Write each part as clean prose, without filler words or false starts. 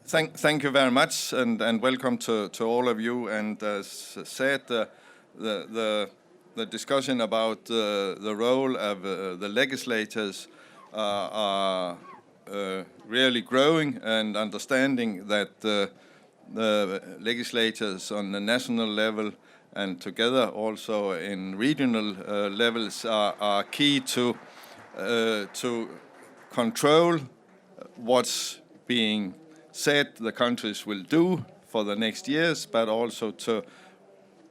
Thank you very much, and welcome to all of you. And as said, the discussion about the role of the legislators are really growing, and understanding that the legislators on the national level and together also in regional levels are key to control what's being said the countries will do for the next years, but also to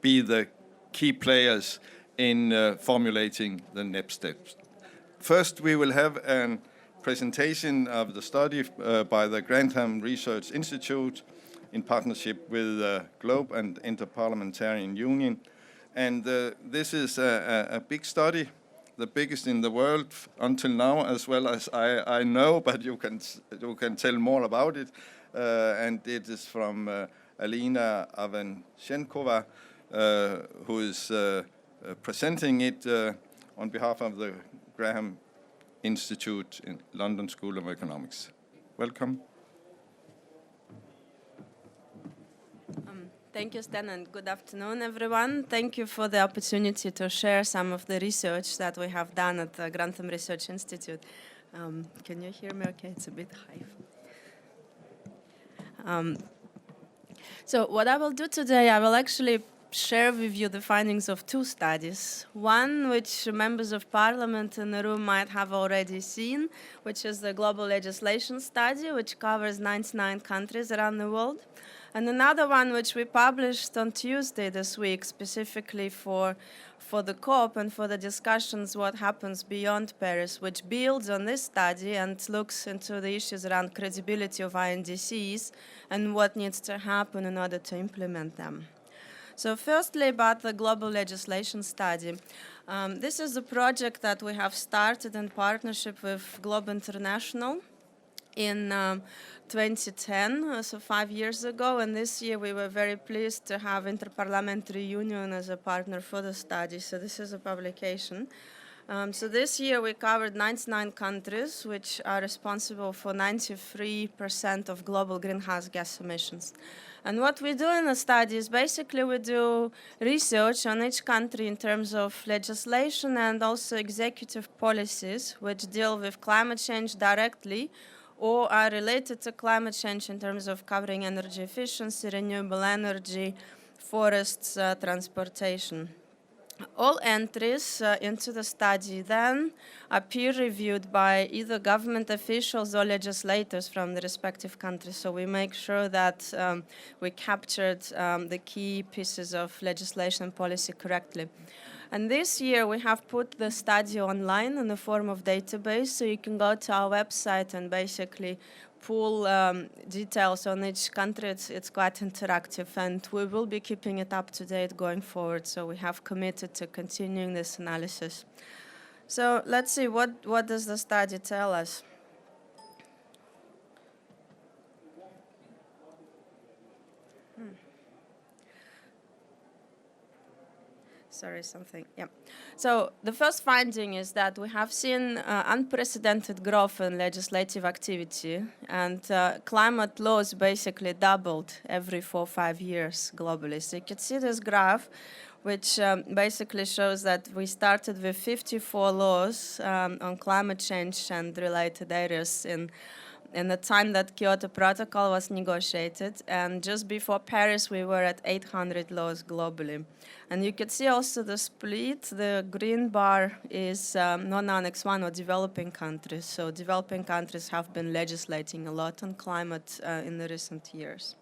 be the key players in formulating the next steps. First, we will have a presentation of the study by the Grantham Research Institute in partnership with GLOBE and Inter-Parliamentarian Union. And this is a big study, the biggest in the world until now, as well as I know, but you can tell more about it. And it is from Alina Avanshenkova, who is presenting it on behalf of the Grantham Institute in London School of Economics. Welcome. Thank you, Stan, and good afternoon, everyone. Thank you for the opportunity to share some of the research that we have done at the Grantham Research Institute. Can you hear me okay? It's a bit high. So what I will do today, I will actually share with you the findings of two studies. One which members of parliament in the room might have already seen, which is the global legislation study, which covers 99 countries around the world. And another one which we published on Tuesday this week, specifically for the COP and for the discussions what happens beyond Paris, which builds on this study and looks into the issues around credibility of INDCs and what needs to happen in order to implement them. So firstly, about the global legislation study. This is a project that we have started in partnership with GLOBE International in 2010, so 5 years ago, and this year we were very pleased to have Inter-Parliamentarian Union as a partner for the study, so this is a publication. So this year we covered 99 countries, which are responsible for 93% of global greenhouse gas emissions. And what we do in the study is basically we do research on each country in terms of legislation and also executive policies, which deal with climate change directly or are related to climate change in terms of covering energy efficiency, renewable energy, forests, transportation. All entries into the study then are peer-reviewed by either government officials or legislators from the respective countries. So we make sure that we captured the key pieces of legislation and policy correctly. And this year we have put the study online in the form of database, so you can go to our website and basically pull details on each country. It's quite interactive, and we will be keeping it up to date going forward. So we have committed to continuing this analysis. So let's see, what does the study tell us? Sorry, something, yeah. So the first finding is that we have seen unprecedented growth in legislative activity, and climate laws basically doubled every 4 or 5 years globally. So you can see this graph, which basically shows that we started with 54 laws on climate change and related areas in the time that Kyoto Protocol was negotiated, and just before Paris we were at 800 laws globally. And you can see also the split. The green bar is non-Annex 1 or developing countries. So developing countries have been legislating a lot on climate in the recent years.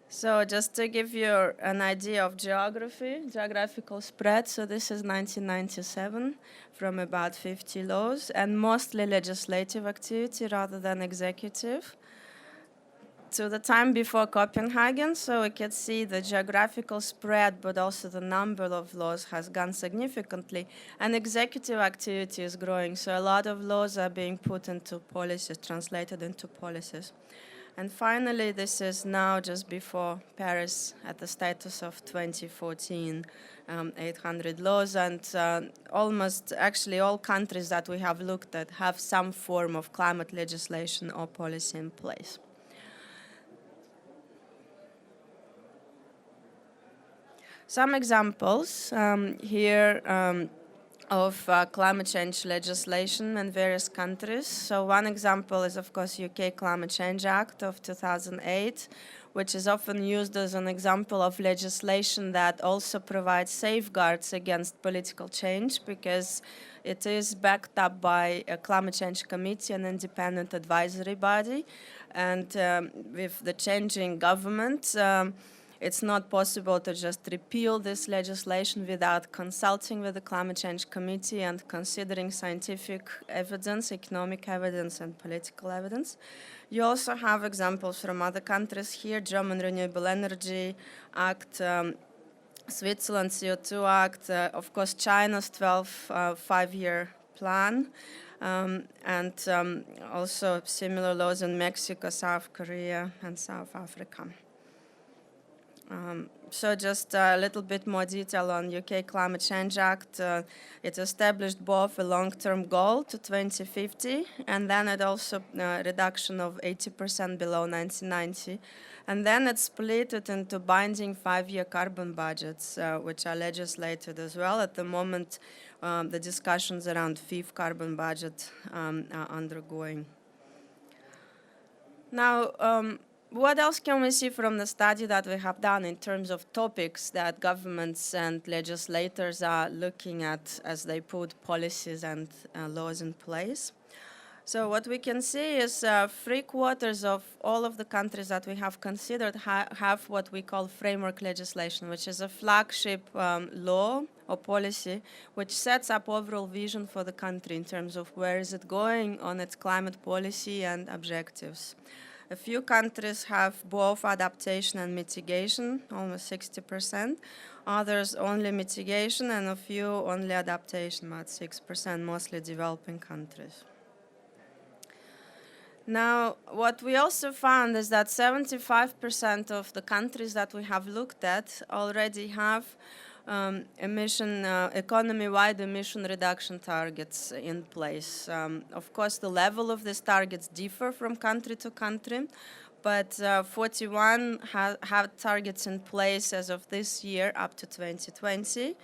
So just to give you an idea of geographical spread, so this is 1997 from about 50 laws, and mostly legislative activity rather than executive. To the time before Copenhagen, so we can see the geographical spread, but also the number of laws has gone significantly, and executive activity is growing. So a lot of laws are being put into policies, translated into policies. And finally, this is now just before Paris at the status of 2014, 800 laws, and almost actually all countries that we have looked at have some form of climate legislation or policy in place. Some examples here of climate change legislation in various countries. So one example is, of course, UK Climate Change Act of 2008, which is often used as an example of legislation that also provides safeguards against political change, because it is backed up by a climate change committee, an independent advisory body. And with the changing government, it's not possible to just repeal this legislation without consulting with the Climate Change Committee and considering scientific evidence, economic evidence, and political evidence. You also have examples from other countries here: German Renewable Energy Act, Switzerland CO2 Act, of course China's 12 five-year plan, and also similar laws in Mexico, South Korea, and South Africa. So just a little bit more detail on UK Climate Change Act. It established both a long-term goal to 2050, and then it also reduction of 80% below 1990. And then it split it into binding 5-year carbon budgets, which are legislated as well. At the moment, the discussions around 5th carbon budget are undergoing. Now, what else can we see from the study that we have done in terms of topics that governments and legislators are looking at as they put policies and laws in place? So what we can see is 3/4 of all of the countries that we have considered have what we call framework legislation, which is a flagship law or policy which sets up overall vision for the country in terms of where is it going on its climate policy and objectives. A few countries have both adaptation and mitigation, almost 60%. Others only mitigation, and a few only adaptation, about 6%, mostly developing countries. Now, what we also found is that 75% of the countries that we have looked at already have economy-wide emission reduction targets in place. Of course, the level of these targets differ from country to country, but 41 have targets in place as of this year up to 2020.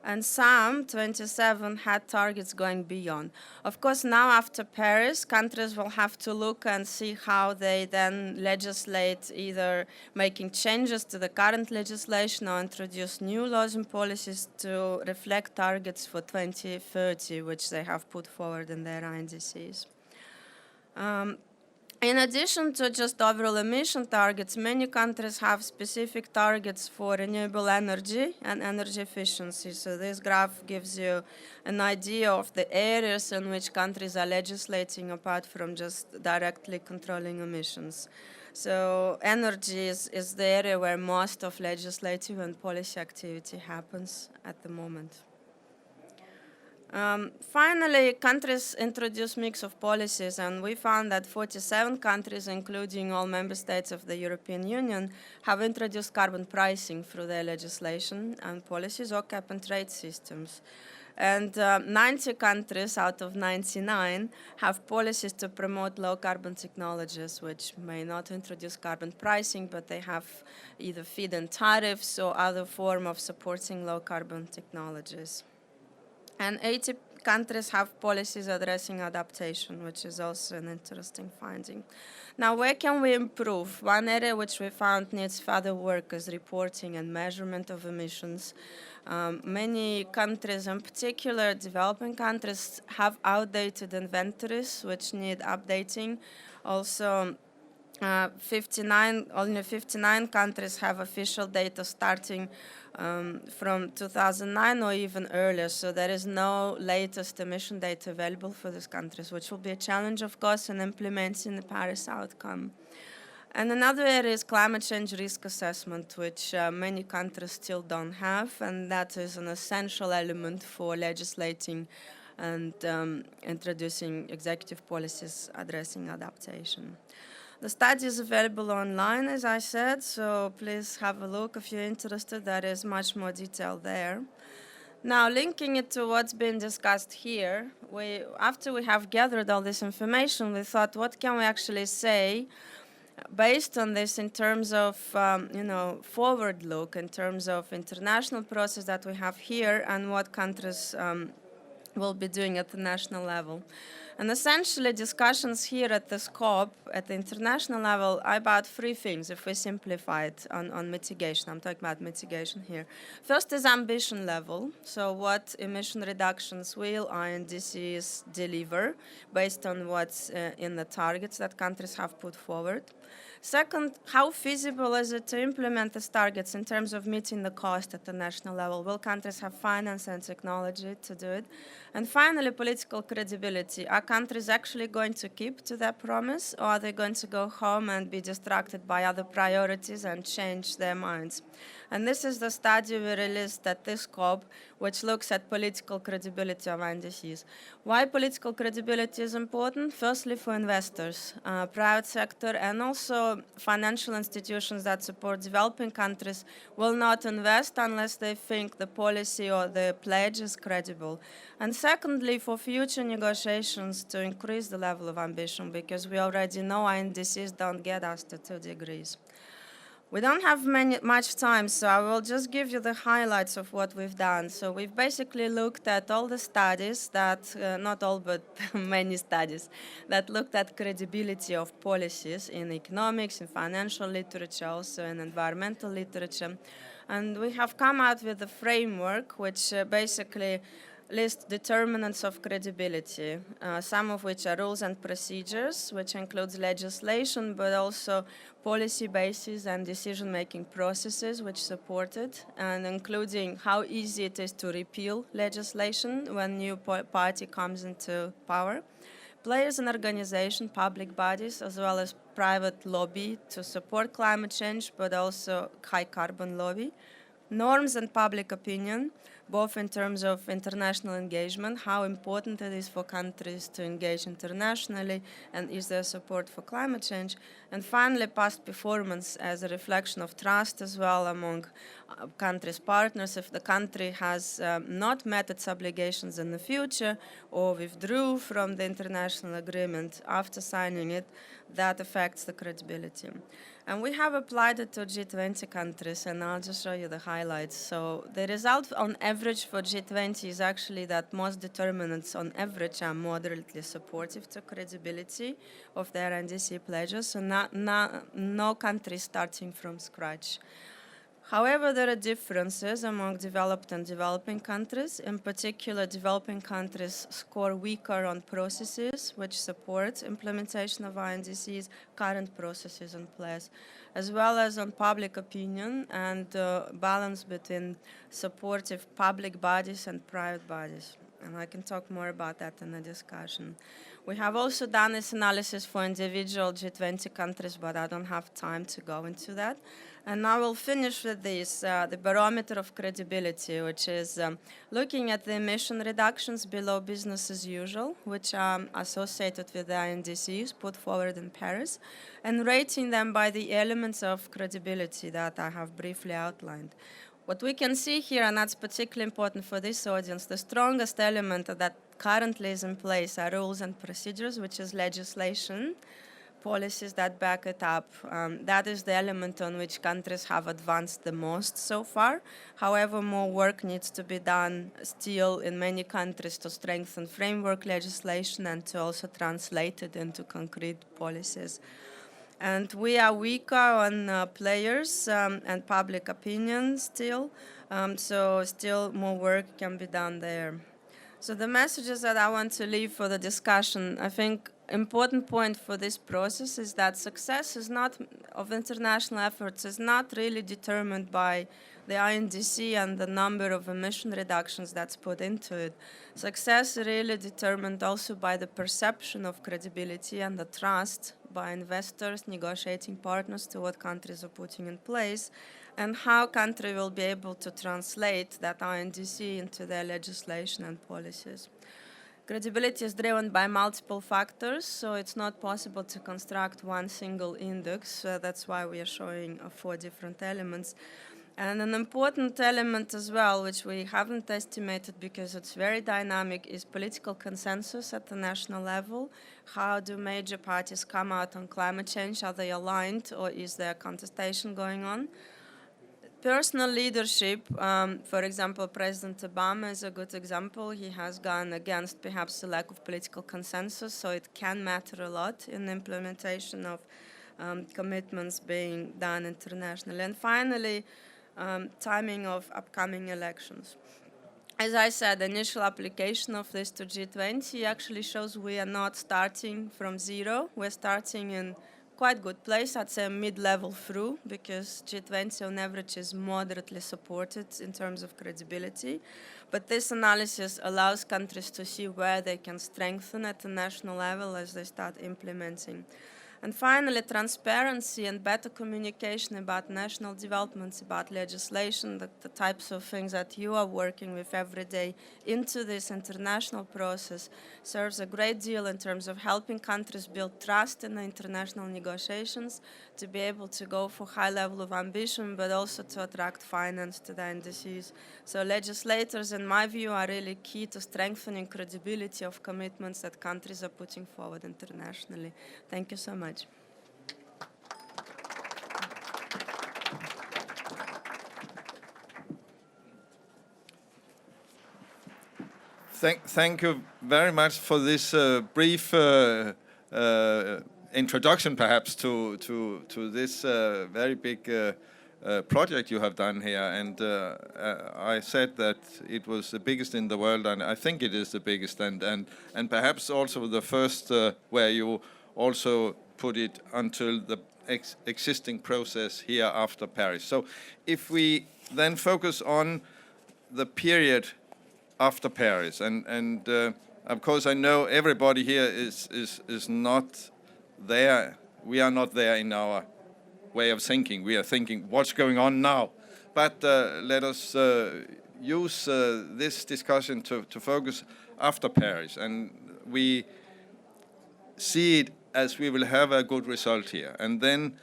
And some, 27, had targets going beyond. Of course, now after Paris, countries will have to look and see how they then legislate, either making changes to the current legislation or introduce new laws and policies to reflect targets for 2030, which they have put forward in their INDCs. In addition to just overall emission targets, many countries have specific targets for renewable energy and energy efficiency. So this graph gives you an idea of the areas in which countries are legislating apart from just directly controlling emissions. So energy is the area where most of legislative and policy activity happens at the moment. Finally, countries introduce mix of policies, and we found that 47 countries, including all member states of the European Union, have introduced carbon pricing through their legislation and policies or cap and trade systems. And 90 countries out of 99 have policies to promote low carbon technologies, which may not introduce carbon pricing, but they have either feed-in tariffs or other form of supporting low carbon technologies. And 80 countries have policies addressing adaptation, which is also an interesting finding. Now, where can we improve? One area which we found needs further work is reporting and measurement of emissions. Many countries, in particular developing countries, have outdated inventories which need updating. Also, only 59 countries have official data starting from 2009 or even earlier, so there is no latest emission data available for these countries, which will be a challenge, of course, in implementing the Paris outcome. And another area is climate change risk assessment, which many countries still don't have, and that is an essential element for legislating and introducing executive policies addressing adaptation. The study is available online, as I said, so please have a look if you're interested. There is much more detail there. Now, linking it to what's been discussed here, after we have gathered all this information, we thought, what can we actually say based on this in terms of, forward look, in terms of international process that we have here and what countries will be doing at the national level. And essentially, discussions here at the scope, at the international level, are about three things, if we simplify it on mitigation. I'm talking about mitigation here. First is ambition level. So what emission reductions will INDCs deliver based on what's in the targets that countries have put forward. Second, how feasible is it to implement these targets in terms of meeting the cost at the national level? Will countries have finance and technology to do it? And finally, political credibility. Are countries actually going to keep to their promise, or are they going to go home and be distracted by other priorities and change their minds? And this is the study we released at this COP, which looks at political credibility of INDCs. Why political credibility is important? Firstly, for investors, private sector, and also financial institutions that support developing countries will not invest unless they think the policy or the pledge is credible. And secondly, for future negotiations to increase the level of ambition, because we already know INDCs don't get us to 2 degrees. We don't have much time, so I will just give you the highlights of what we've done. So we've basically looked at all the studies that, not all, but many studies, that looked at credibility of policies in economics, in financial literature, also in environmental literature. And we have come out with a framework which basically lists determinants of credibility, some of which are rules and procedures, which includes legislation, but also policy bases and decision-making processes which support it, and including how easy it is to repeal legislation when new party comes into power. Players and organizations, public bodies, as well as private lobby to support climate change, but also high carbon lobby. Norms and public opinion, both in terms of international engagement, how important it is for countries to engage internationally, and is there support for climate change. And finally, past performance as a reflection of trust as well among countries' partners. If the country has not met its obligations in the future or withdrew from the international agreement after signing it, that affects the credibility. And we have applied it to G20 countries, and I'll just show you the highlights. So the result on average for G20 is actually that most determinants on average are moderately supportive to credibility of their NDC pledges, so no country starting from scratch. However, there are differences among developed and developing countries. In particular, developing countries score weaker on processes which support implementation of INDCs, current processes in place, as well as on public opinion and balance between supportive public bodies and private bodies. And I can talk more about that in the discussion. We have also done this analysis for individual G20 countries, but I don't have time to go into that. And I will finish with this, the Barometer of Credibility, which is looking at the emission reductions below business as usual, which are associated with the INDCs put forward in Paris, and rating them by the elements of credibility that I have briefly outlined. What we can see here, and that's particularly important for this audience, the strongest element that currently is in place are rules and procedures, which is legislation, policies that back it up. That is the element on which countries have advanced the most so far. However, more work needs to be done still in many countries to strengthen framework legislation and to also translate it into concrete policies. And we are weaker on players and public opinion still, so still more work can be done there. So the messages that I want to leave for the discussion, I think important point for this process is that success is not of international efforts is not really determined by the INDC and the number of emission reductions that's put into it. Success is really determined also by the perception of credibility and the trust by investors, negotiating partners to what countries are putting in place, and how country will be able to translate that INDC into their legislation and policies. Credibility is driven by multiple factors, so it's not possible to construct one single index. That's why we are showing 4 different elements. And an important element as well, which we haven't estimated because it's very dynamic, is political consensus at the national level. How do major parties come out on climate change? Are they aligned, or is there contestation going on? Personal leadership, for example, President Obama is a good example. He has gone against perhaps the lack of political consensus, so it can matter a lot in the implementation of commitments being done internationally. And finally, timing of upcoming elections. As I said, the initial application of this to G20 actually shows we are not starting from zero. We're starting in quite good place, I'd say mid-level through, because G20 on average is moderately supported in terms of credibility. But this analysis allows countries to see where they can strengthen at the national level as they start implementing. And finally, transparency and better communication about national developments, about legislation, the types of things that you are working with every day into this international process serves a great deal in terms of helping countries build trust in the international negotiations, to be able to go for high level of ambition, but also to attract finance to the indices. So legislators, in my view, are really key to strengthening credibility of commitments that countries are putting forward internationally. Thank you so much. Thank you very much for this brief introduction, perhaps, to this very big project you have done here. And I said that it was the biggest in the world, and I think it is the biggest, and perhaps also the first where you also put it until the existing process here after Paris. So if we then focus on the period after Paris, and of course I know everybody here is not there. We are not there in our way of thinking. We are thinking, what's going on now? But let us use this discussion to focus after Paris, and we see it as we will have a good result here. And then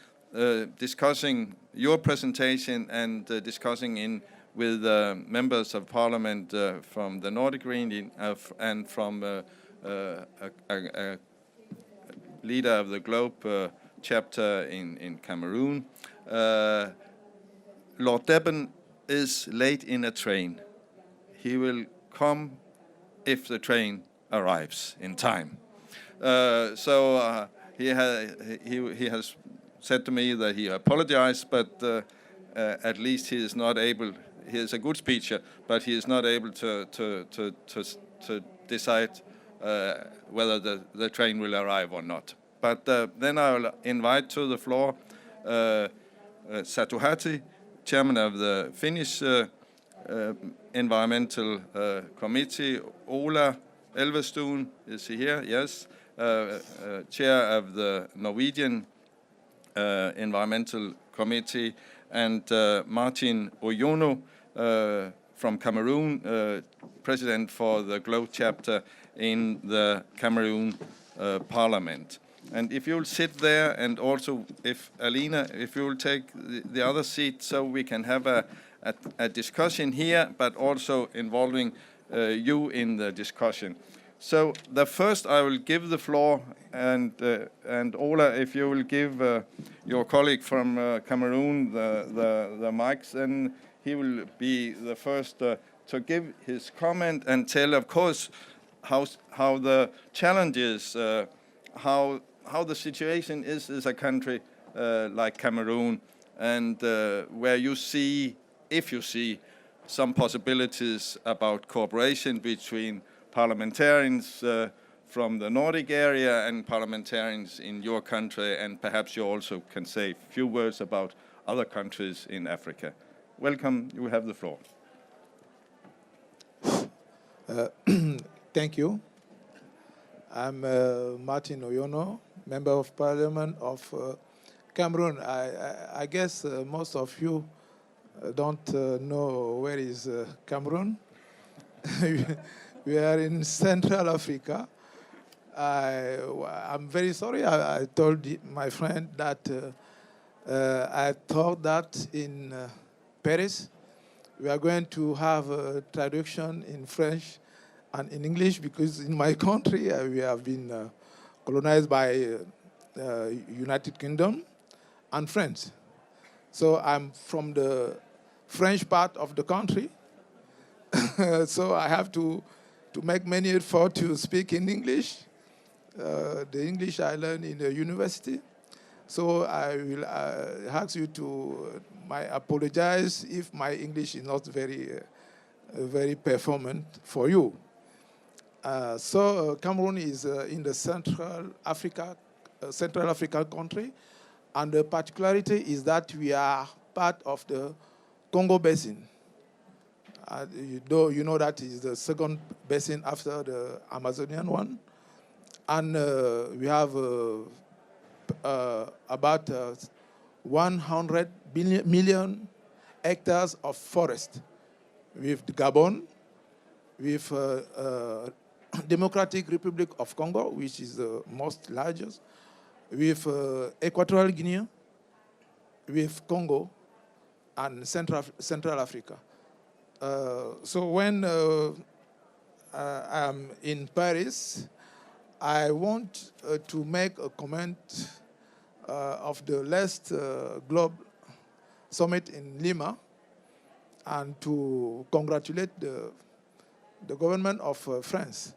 discussing your presentation and discussing with members of parliament from the Nordic region and from a leader of the GLOBE chapter in Cameroon. Lord Deben is late in a train. He will come if the train arrives in time. So he has said to me that he apologized, but at least he is not able. He is a good speaker, but he is not able to decide whether the train will arrive or not. But then I will invite to the floor Satu Hati, chairman of the Finnish Environmental Committee. Ola Elvestuen, is he here? Yes. Chair of the Norwegian Environmental Committee, and Martin Oyono from Cameroon, president for the GLOBE chapter in the Cameroon Parliament. And if you'll sit there, and also if Alina, if you will take the other seat, so we can have a discussion here, but also involving you in the discussion. So the first I will give the floor, and Ola, if you will give your colleague from Cameroon the mics, then he will be the first to give his comment and tell, of course, how the challenges, how the situation is a country like Cameroon, and where you see, if you see, some possibilities about cooperation between parliamentarians from the Nordic area and parliamentarians in your country, and perhaps you also can say a few words about other countries in Africa. Welcome, you have the floor. Thank you. I'm Martin Oyono, Member of Parliament of Cameroon. I guess most of you don't know where is Cameroon. We are in Central Africa. I'm very sorry. I told my friend that I thought that in Paris we are going to have a traduction in French and in English, because in my country we have been colonized by United Kingdom and France. So I'm from the French part of the country. So I have to make many effort to speak in English. The English I learned in the university. So I will ask you to apologize if my English is not very performant for you. So Cameroon is in the Central African country, and the particularity is that we are part of the Congo Basin. You know that is the second basin after the Amazonian one. And we have about 100 million hectares of forest, with Gabon, with Democratic Republic of Congo, which is the most largest, with Equatorial Guinea, with Congo, and Central Africa. So when I'm in Paris, I want to make a comment of the last GLOBE summit in Lima, and to congratulate the government of France,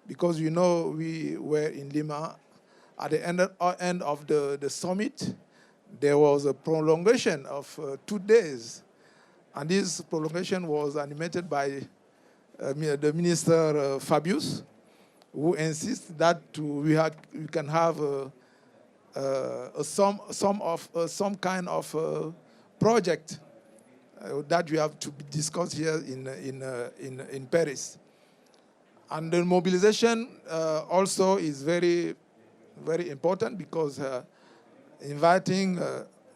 because you know we were in Lima at the end of the summit. There was a prolongation of 2 days, and this prolongation was animated by the Minister Fabius, who insists that we can have some kind of project that we have to discuss here in Paris. And the mobilization also is very, very important, because inviting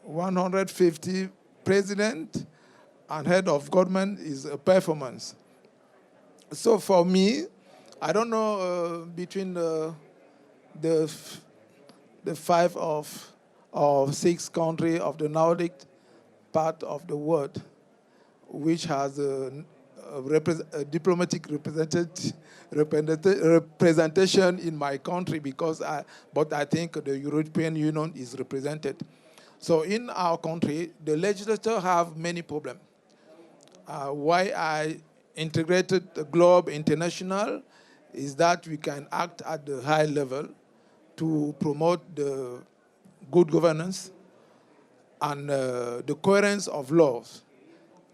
150 president and head of government is a performance. So for me, I don't know between the 5 or 6 countries of the Nordic part of the world which has a diplomatic representation in my country, but I think the European Union is represented. So in our country, the legislature have many problems. Why I integrated the GLOBE International is that we can act at the high level to promote the good governance and the coherence of laws,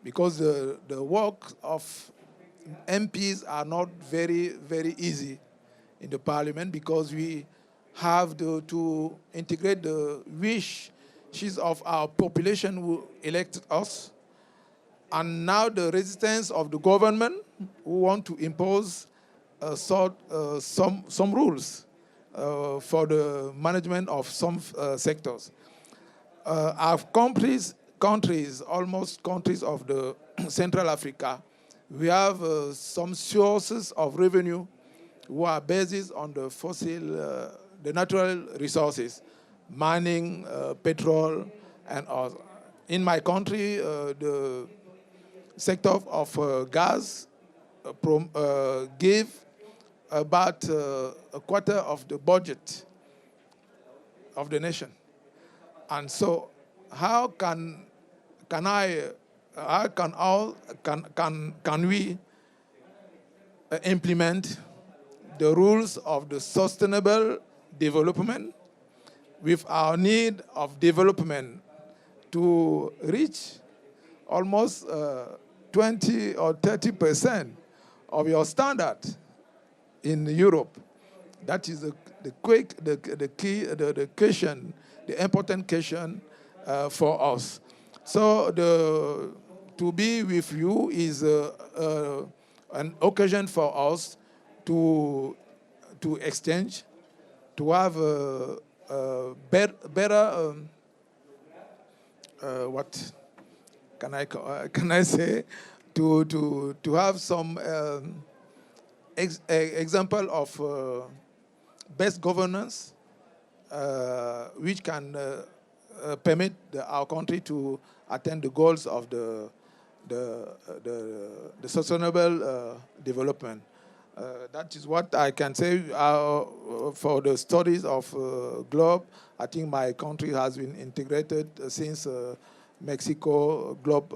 because the work of MPs are not very, very easy in the parliament, because we have to integrate the wishes of our population who elected us, and now the resistance of the government who want to impose some rules for the management of some sectors. Our countries, almost countries of the Central Africa, we have some sources of revenue who are based on the the natural resources, mining, petrol, and all. In my country, the sector of gas give about a quarter of the budget of the nation. And so how can we implement the rules of the sustainable development with our need of development to reach almost 20 or 30% of your standard in Europe? That is the key, the question, the important question for us. So to be with you is an occasion for us to exchange, to have a better what can I say, to have some example of best governance, which can permit our country to attain the goals of the sustainable development. That is what I can say for the studies of GLOBE. I think my country has been integrated since Mexico GLOBE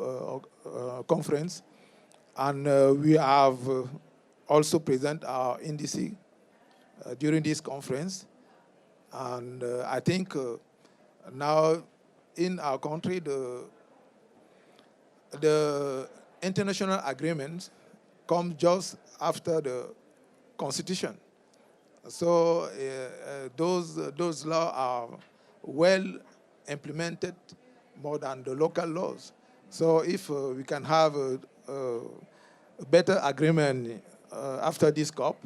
conference, and we have also present our indices during this conference. And I think now in our country, the international agreements come just after the Constitution. So those laws are well implemented more than the local laws. So if we can have a better agreement after this COP,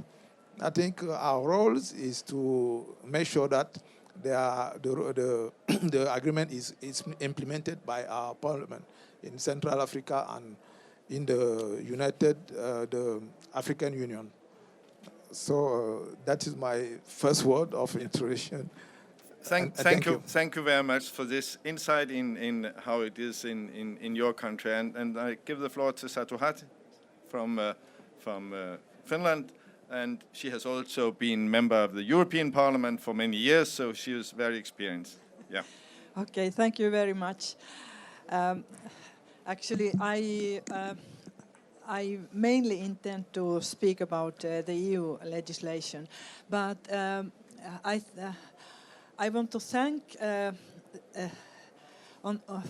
I think our role is to make sure that the agreement is implemented by our parliament in Central Africa and in the African Union. So that is my first word of introduction. Thank you very much for this insight in how it is in your country. And I give the floor to Satuhati from Finland. And she has also been member of the European Parliament for many years, so she is very experienced. Yeah. Okay, thank you very much. Actually, I mainly intend to speak about the EU legislation, but I want to thank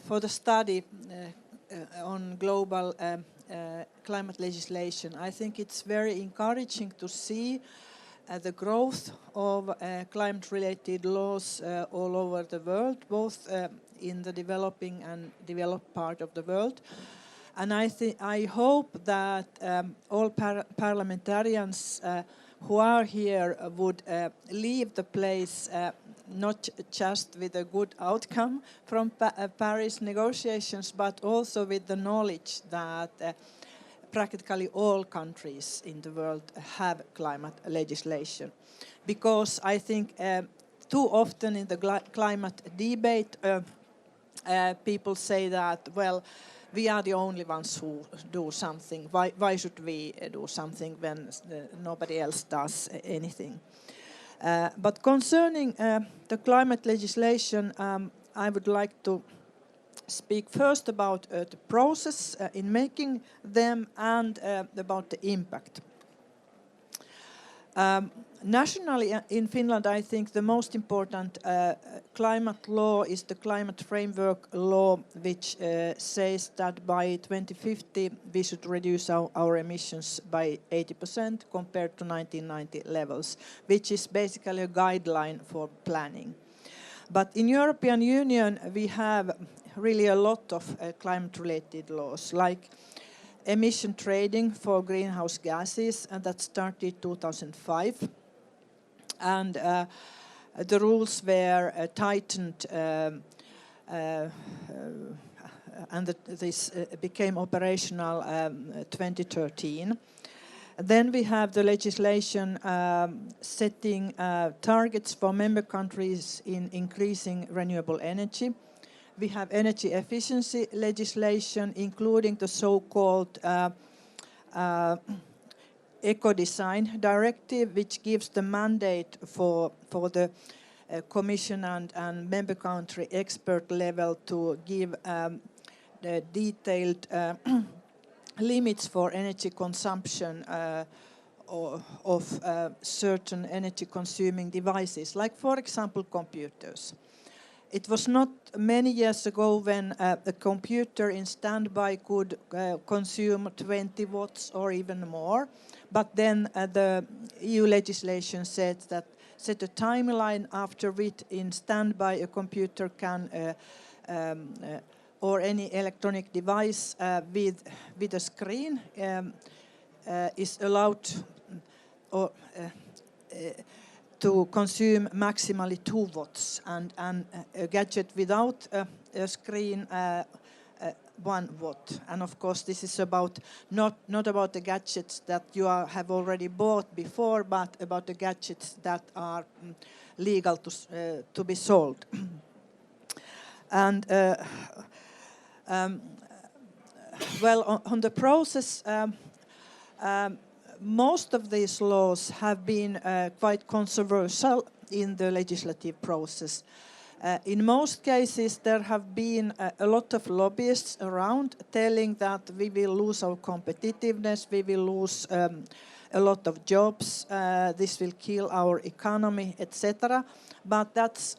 for the study on global climate legislation. I think it's very encouraging to see the growth of climate-related laws all over the world, both in the developing and developed part of the world. And I hope that all parliamentarians who are here would leave the place not just with a good outcome from Paris negotiations, but also with the knowledge that practically all countries in the world have climate legislation. Because I think too often in the climate debate, people say that, well, we are the only ones who do something. Why should we do something when nobody else does anything? But concerning the climate legislation, I would like to speak first about the process in making them and about the impact. Nationally in Finland, I think the most important climate law is the climate framework law, which says that by 2050 we should reduce our emissions by 80% compared to 1990 levels, which is basically a guideline for planning. But in European Union we have really a lot of climate-related laws, like emission trading for greenhouse gases, and that started 2005. And the rules were tightened and this became operational 2013. Then we have the legislation setting targets for member countries in increasing renewable energy. We have energy efficiency legislation, including the so-called Eco-Design Directive, which gives the mandate for the Commission and member country expert level to give the detailed limits for energy consumption of certain energy-consuming devices, like, for example, computers. It was not many years ago when a computer in standby could consume 20 watts or even more. But then the EU legislation said that set a timeline after which in standby a computer can or any electronic device with a screen is allowed or to consume maximally 2 watts, and a gadget without a screen 1 watt. And of course, this is about not about the gadgets that you have already bought before, but about the gadgets that are legal to be sold. And well, on the process, most of these laws have been quite controversial in the legislative process. In most cases, there have been a lot of lobbyists around telling that we will lose our competitiveness, we will lose a lot of jobs, this will kill our economy, etc. But that's,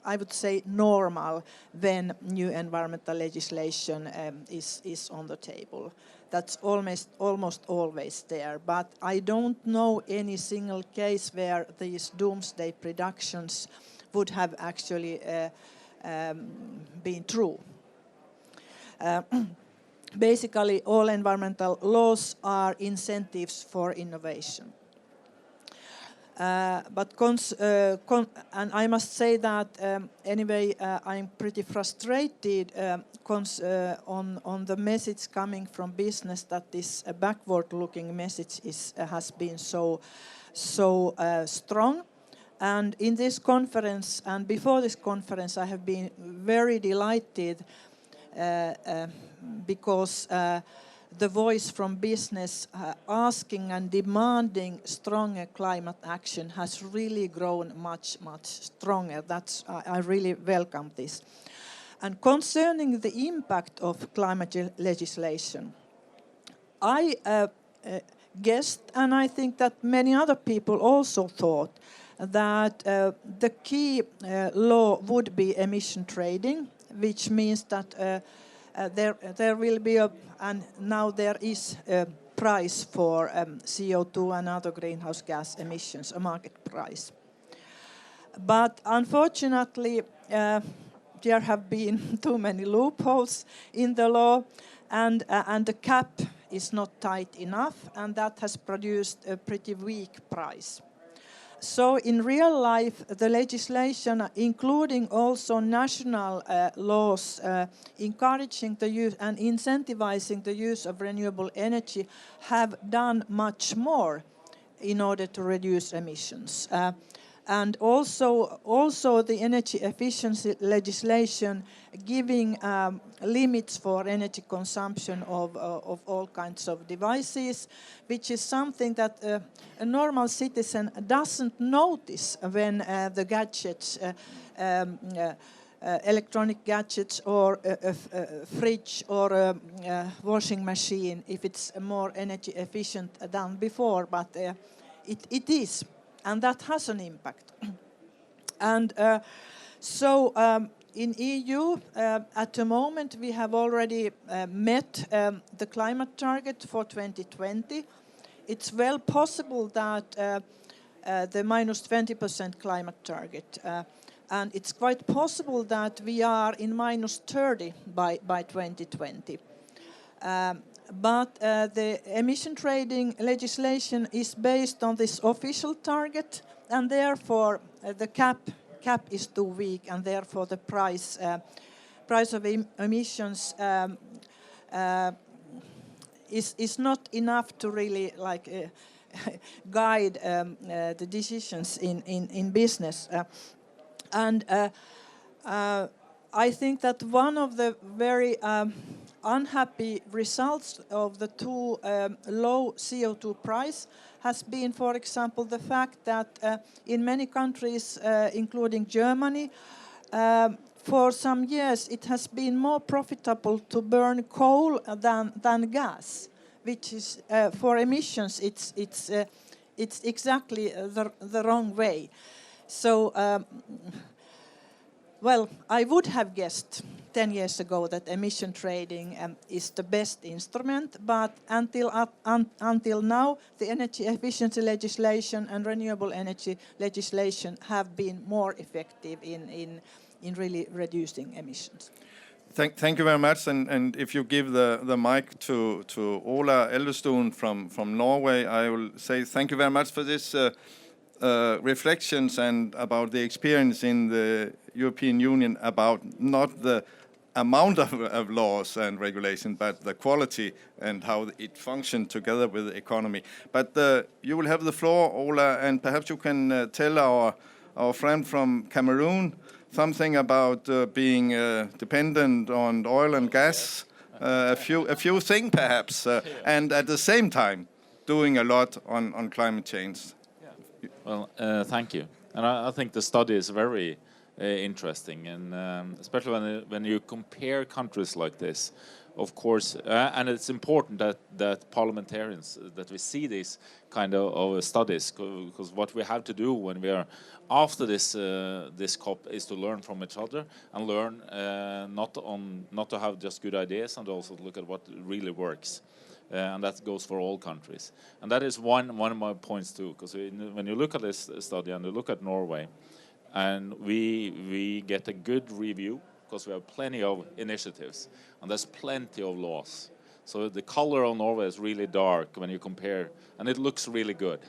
I would say, normal when new environmental legislation is on the table. That's almost always there. But I don't know any single case where these doomsday predictions would have actually been true. Basically, all environmental laws are incentives for innovation. And I must say that anyway, I'm pretty frustrated on the message coming from business that this backward-looking message has been so strong. And in this conference, and before this conference, I have been very delighted because the voice from business asking and demanding stronger climate action has really grown much stronger. I really welcome this. And concerning the impact of climate legislation, I guessed, and I think that many other people also thought, that the key law would be emission trading, which means that there will be and now there is a price for CO2 and other greenhouse gas emissions, a market price. But unfortunately, there have been too many loopholes in the law, and the cap is not tight enough, and that has produced a pretty weak price. So in real life, the legislation, including also national laws encouraging the use and incentivizing the use of renewable energy, have done much more in order to reduce emissions. And also the energy efficiency legislation giving limits for energy consumption of all kinds of devices, which is something that a normal citizen doesn't notice when the gadgets, electronic gadgets or a fridge or a washing machine, if it's more energy efficient than before, but it is. And that has an impact. And so in EU, at the moment, we have already met the climate target for 2020. It's well possible that the minus 20% climate target, and it's quite possible that we are in minus 30 by 2020. But the emission trading legislation is based on this official target, and therefore the cap is too weak, and therefore the price of emissions is not enough to really guide the decisions in business. And I think that one of the very unhappy results of the too low CO2 price has been, for example, the fact that in many countries, including Germany, for some years it has been more profitable to burn coal than gas, which is for emissions it's exactly the wrong way. So well, I would have guessed 10 years ago that emission trading is the best instrument, but until now, the energy efficiency legislation and renewable energy legislation have been more effective in really reducing emissions. Thank you very much. And if you give the mic to Ola Elvestuen from Norway, I will say thank you very much for this reflections and about the experience in the European Union about not the amount of laws and regulation, but the quality and how it functions together with the economy. But you will have the floor, Ola, and perhaps you can tell our friend from Cameroon something about being dependent on oil and gas, a few things perhaps, and at the same time doing a lot on climate change. Yeah. Well, thank you. And I think the study is very interesting, and especially when you compare countries like this, of course, and it's important that parliamentarians, that we see these kind of studies, because what we have to do when we are after this COP is to learn from each other and learn not to have just good ideas, and also look at what really works. And that goes for all countries. And that is one of my points too, because when you look at this study and you look at Norway, and we get a good review because we have plenty of initiatives and there's plenty of laws. So the color of Norway is really dark when you compare, and it looks really good.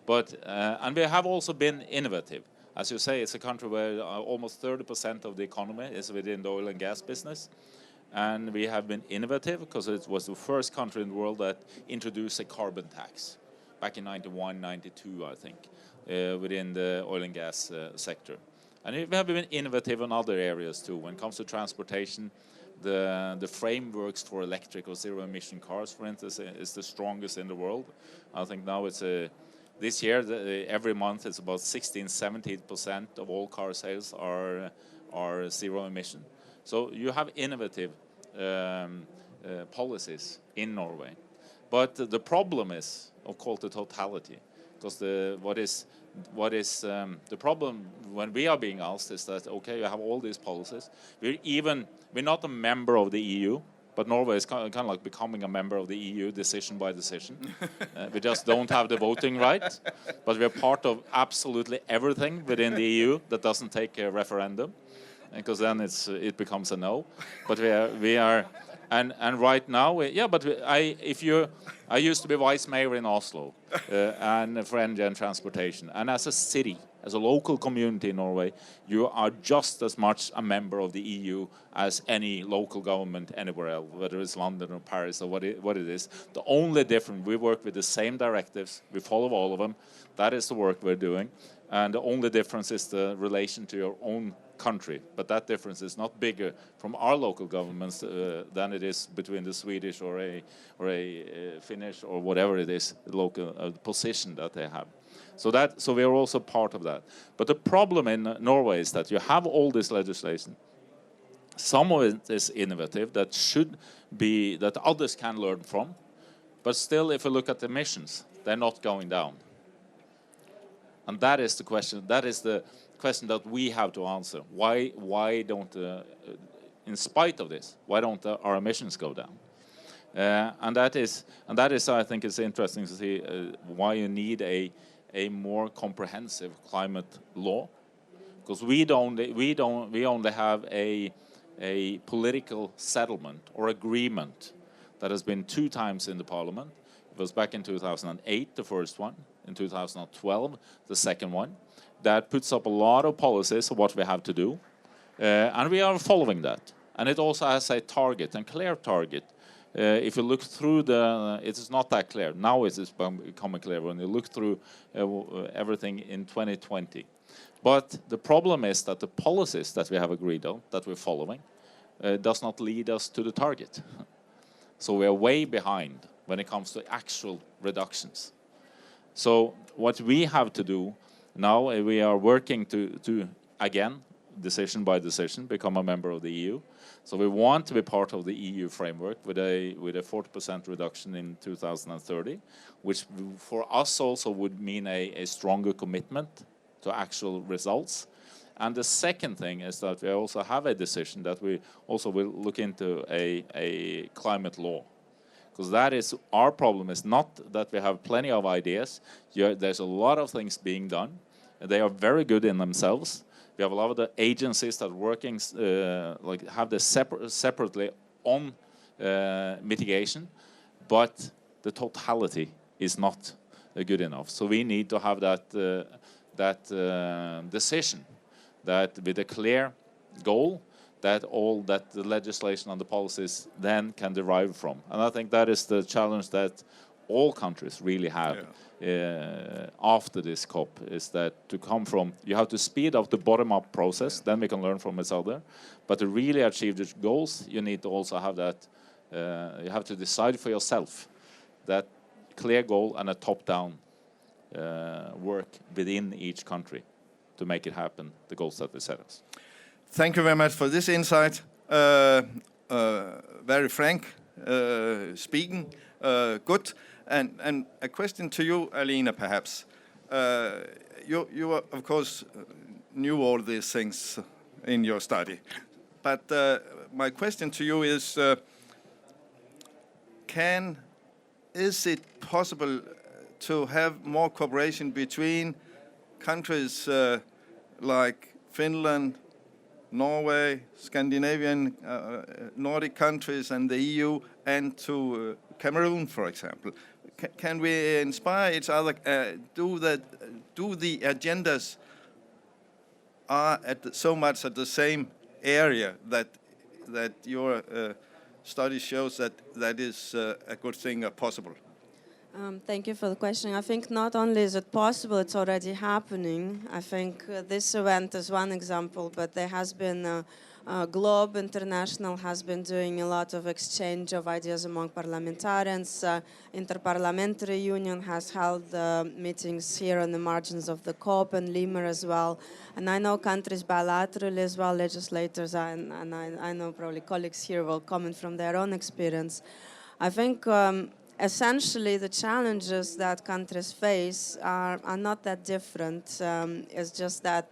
But and we have also been innovative. As you say, it's a country where almost 30% of the economy is within the oil and gas business. And we have been innovative because it was the first country in the world that introduced a carbon tax back in 91, 92, I think. Within the oil and gas sector. And we have been innovative in other areas too. When it comes to transportation, the frameworks for electric or zero-emission cars, for instance, is the strongest in the world. I think now it's this year, every month, it's about 16-17% of all car sales are zero-emission. So you have innovative policies in Norway. But the problem is, of course, the totality. Because what is the problem when we are being asked is that, okay, you have all these policies. We're not a member of the EU, but Norway is kind of like becoming a member of the EU decision by decision. We just don't have the voting right, but we're part of absolutely everything within the EU that doesn't take a referendum, because then it becomes a no. But we are. And right now, I used to be vice mayor in Oslo and for energy and transportation. And as a city, as a local community in Norway, you are just as much a member of the EU as any local government anywhere else, whether it's London or Paris or what it is. The only difference, we work with the same directives, we follow all of them. That is the work we're doing. And the only difference is the relation to your own country, but that difference is not bigger from our local governments than it is between the Swedish or a Finnish or whatever it is, the local position that they have. So we are also part of that. But the problem in Norway is that you have all this legislation. Some of it is innovative that others can learn from, but still, if you look at the emissions, they're not going down. And that is the question. That is the question that we have to answer. Why don't, in spite of this, why don't our emissions go down? And that is, I think, it's interesting to see why you need a more comprehensive climate law, because we only have a political settlement or agreement that has been 2 times in the Parliament. It was back in 2008, the first one. In 2012, the second one. That puts up a lot of policies of what we have to do. And we are following that. And it also has a target, a clear target. If you look through it is not that clear. Now it is becoming clear when you look through everything in 2020. But the problem is that the policies that we have agreed on, that we're following, does not lead us to the target. So we are way behind when it comes to actual reductions. So what we have to do now, we are working to again, decision by decision, become a member of the EU. So we want to be part of the EU framework with a 40% reduction in 2030, which for us also would mean a stronger commitment to actual results. And the second thing is that we also have a decision that we also will look into a climate law. Because that is, our problem is not that we have plenty of ideas. There's a lot of things being done. They are very good in themselves. We have a lot of the agencies that are working, have this separately on mitigation, but the totality is not good enough. So we need to have that decision, that with a clear goal, that all that the legislation and the policies then can derive from. And I think that is the challenge that all countries really have after this COP, is that to come from, you have to speed up the bottom-up process, then we can learn from each other. But to really achieve the goals, you need to also have that, you have to decide for yourself that clear goal and a top-down work within each country to make it happen, the goals that we set us. Thank you very much for this insight. Very frank speaking, good. And a question to you, Alina, perhaps. You of course, knew all these things in your study. But my question to you is, is it possible to have more cooperation between countries like Finland, Norway, Scandinavian, Nordic countries, and the EU, and to Cameroon, for example? Can we inspire each other? Do the agendas are so much at the same area that your study shows that is a good thing possible? Thank you for the question. I think not only is it possible, it's already happening. I think this event is one example, but there has been GLOBE International has been doing a lot of exchange of ideas among parliamentarians. Inter-Parliamentary Union has held meetings here on the margins of the COP, and Lima as well. And I know countries bilaterally as well, legislators, and I know probably colleagues here will comment from their own experience. I think essentially the challenges that countries face are not that different. It's just that,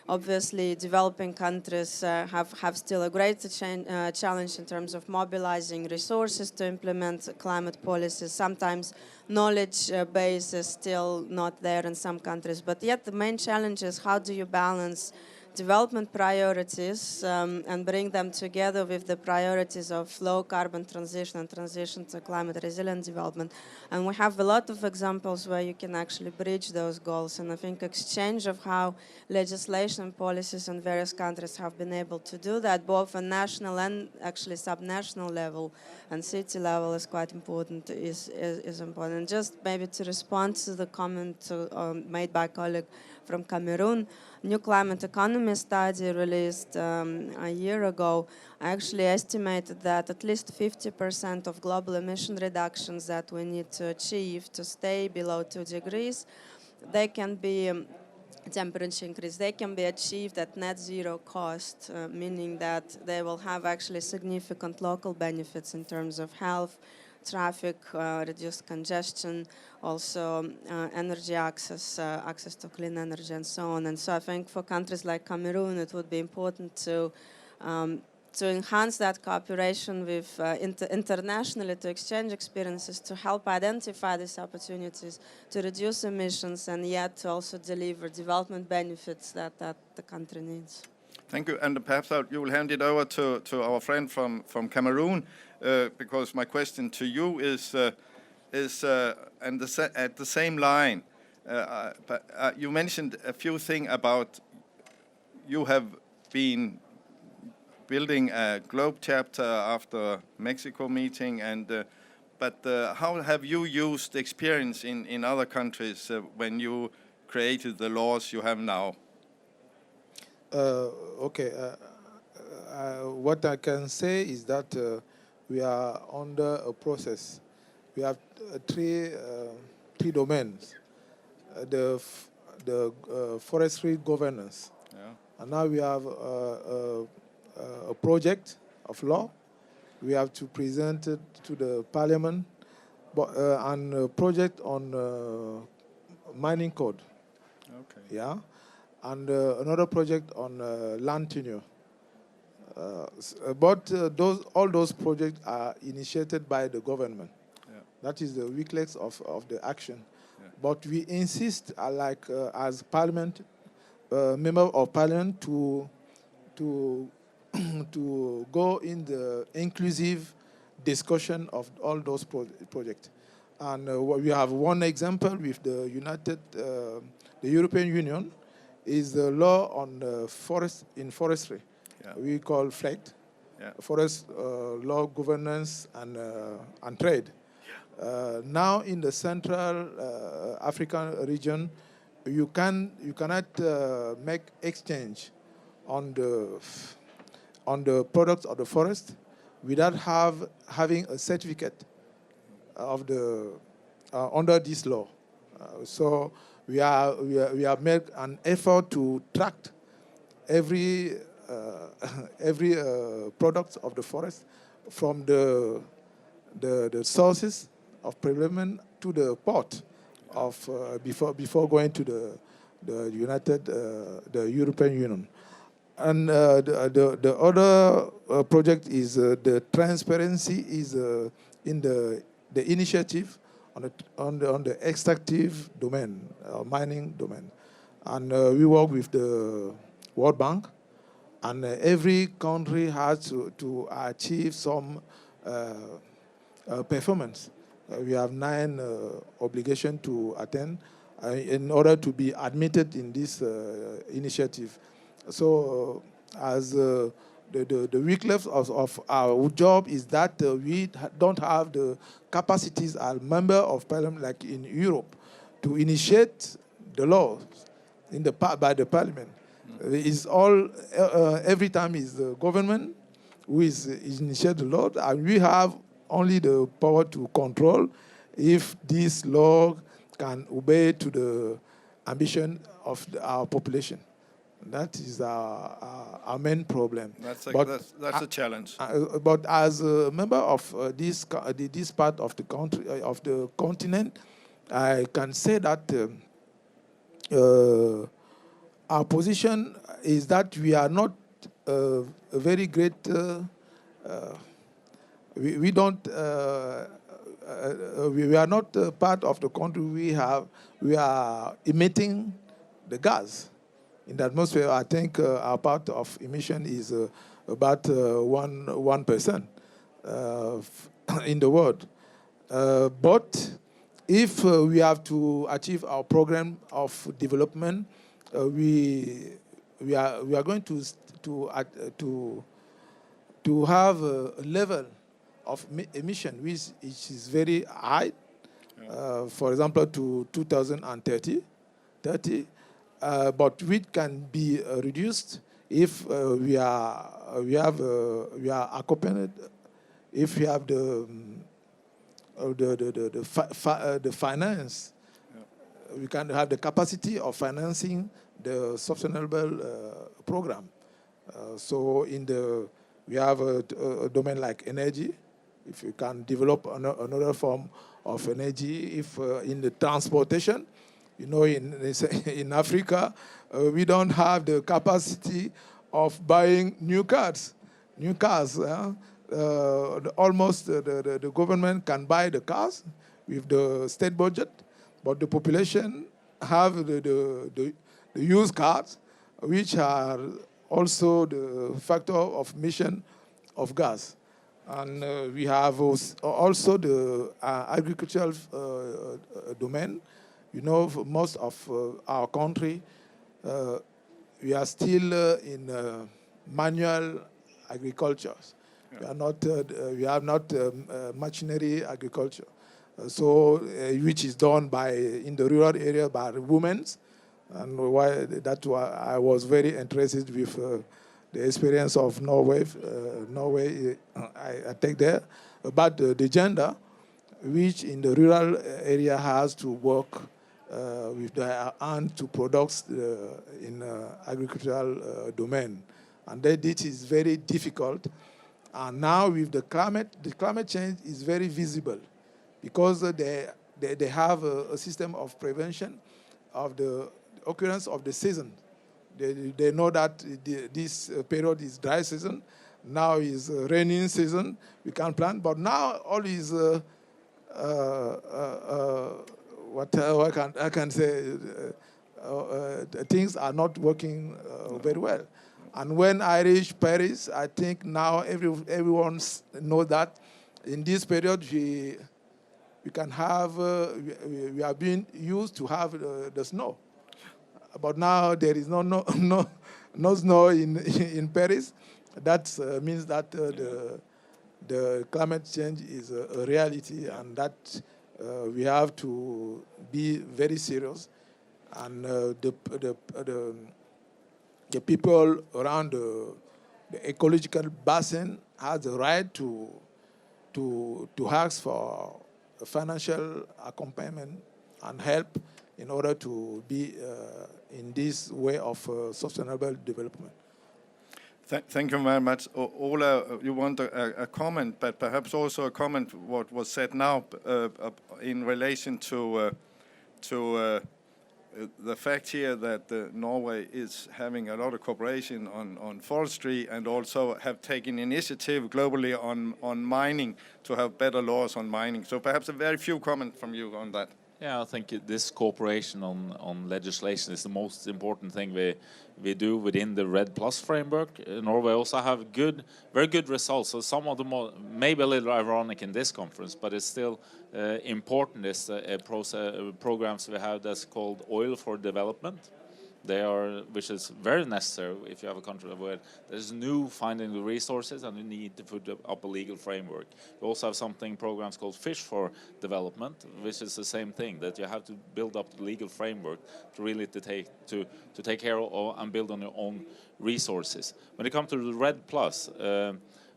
obviously developing countries have still a greater challenge in terms of mobilizing resources to implement climate policies. Sometimes knowledge base is still not there in some countries, but yet the main challenge is how do you balance development priorities and bring them together with the priorities of low carbon transition and transition to climate resilient development. And we have a lot of examples where you can actually bridge those goals. And I think exchange of how legislation and policies in various countries have been able to do that, both on national and actually subnational level and city level, is quite important, is important. And just maybe to respond to the comment made by a colleague from Cameroon, New Climate Economy study released a year ago actually estimated that at least 50% of global emission reductions that we need to achieve to stay below 2 degrees, they can be temperature increase, they can be achieved at net zero cost, meaning that they will have actually significant local benefits in terms of health, traffic, reduced congestion, also energy access, access to clean energy, and so on. And so I think for countries like Cameroon, it would be important to enhance that cooperation with internationally, to exchange experiences, to help identify these opportunities, to reduce emissions, and yet to also deliver development benefits that the country needs. Thank you. And perhaps you will hand it over to our friend from Cameroon, because my question to you is at the same line. You mentioned a few things about you have been building a GLOBE chapter after Mexico meeting, but how have you used experience in other countries when you created the laws you have now? What I can say is that we are under a process. We have three domains: the forestry governance, and now we have a project of law. We have to present it to the parliament, and a project on mining code. Okay. Yeah. And another project on land tenure. But all those projects are initiated by the government. Yeah. That is the weakness of the action. Yeah. But we insist, as Parliament, member of Parliament, to go in the inclusive discussion of all those projects. And we have one example with the the European Union, is the law on forestry. we call FLEGT, Forest Law, Governance, and Trade. Now in the Central African region, you cannot make exchange on the products of the forest without having a certificate of the under this law. So we have made an effort to track every product of the forest from the sources of prevalence to the port of before going to the European Union. And the other project is the transparency is in the initiative on the extractive domain, mining domain, and we work with the World Bank, and every country has to achieve some performance. We have 9 obligations to attend in order to be admitted in this initiative. So, as the weakness of our job is that we don't have the capacities as member of parliament, like in Europe, to initiate the laws by the parliament. It's all every time is the government who is initiate the law, and we have only the power to control if this law can obey to the ambition of our population. That is our main problem. That's a challenge. But as a member of this part of the country of the continent, I can say that our position is that we are not a very great. We don't. We are not part of the country. We are emitting the gas in the atmosphere. I think our part of emission is about 1% in the world. But if we have to achieve our program of development, we are going to have a level of emission which is very high. For example, to 2030, but which can be reduced if we are accompanied, if we have the finance. We can have the capacity of financing the sustainable program. So we have a domain like energy. If you can develop another form of energy, if in the transportation, in Africa, we don't have the capacity of buying new cars. Almost the government can buy the cars with the state budget, but the population have the used cars, which are also the factor of emission of gas. And we have also the agricultural domain. Most of our country, we are still in manual agriculture. We have not machinery agriculture. Which is done in the rural area by women, and that's why I was very interested with the experience of Norway. I take there about the gender, which in the rural area has to work with their hand to produce in agricultural domain, and this is very difficult. And now with the climate change is very visible, because they have a system of prevention of the occurrence of the season. They know that this period is dry season, now is rainy season, we can plant, but now all is I can say things are not working very well. And when I reach Paris, I think now everyone knows that in this period we can have, we are being used to have the snow. but now there is no snow in Paris. That means that the climate change is a reality, and that we have to be very serious. And the people around the ecological basin has the right to ask for financial accompaniment and help in order to be in this way of sustainable development. Thank you very much. Ola, you want a comment, but perhaps also a comment what was said now in relation to the fact here that Norway is having a lot of cooperation on forestry and also have taken initiative globally on mining to have better laws on mining. So perhaps a very few comments from you on that. Yeah, I think this cooperation on legislation is the most important thing we do within the REDD+ framework. Norway also have very good results. So some of them are maybe a little ironic in this conference, but it's still important. Is programs we have that's called Oil for Development. Which is very necessary if you have a country where there's new finding the resources and you need to put up a legal framework. We also have programs called Fish for Development, which is the same thing, that you have to build up the legal framework to really to take care of and build on your own resources. When it comes to the REDD+,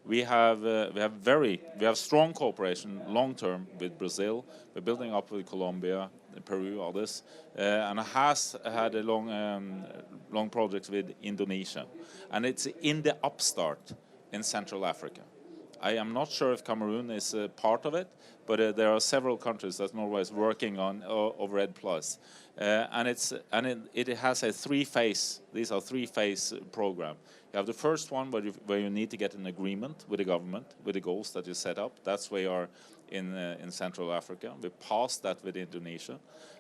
we have strong cooperation long term with Brazil. We're building up with Colombia, Peru, others, and has had a long project with Indonesia, and it's in the upstart in Central Africa. I am not sure if Cameroon is part of it, but there are several countries that Norway is working on of REDD+, and it has a three-phase. These are three-phase program. You have the first one where you need to get an agreement with the government with the goals that you set up. That's where you are in Central Africa. We passed that with Indonesia.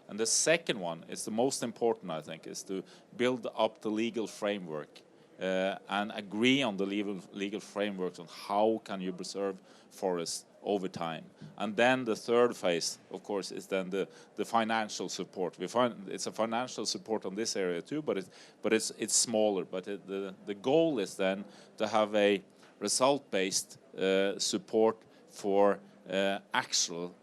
And the second one is the most important, I think, is to build up the legal framework and agree on the legal frameworks on how can you preserve forests over time. And then the third phase, of course, is then the financial support. We find it's a financial support on this area too, but it's smaller. But the goal is then to have a result-based support for actual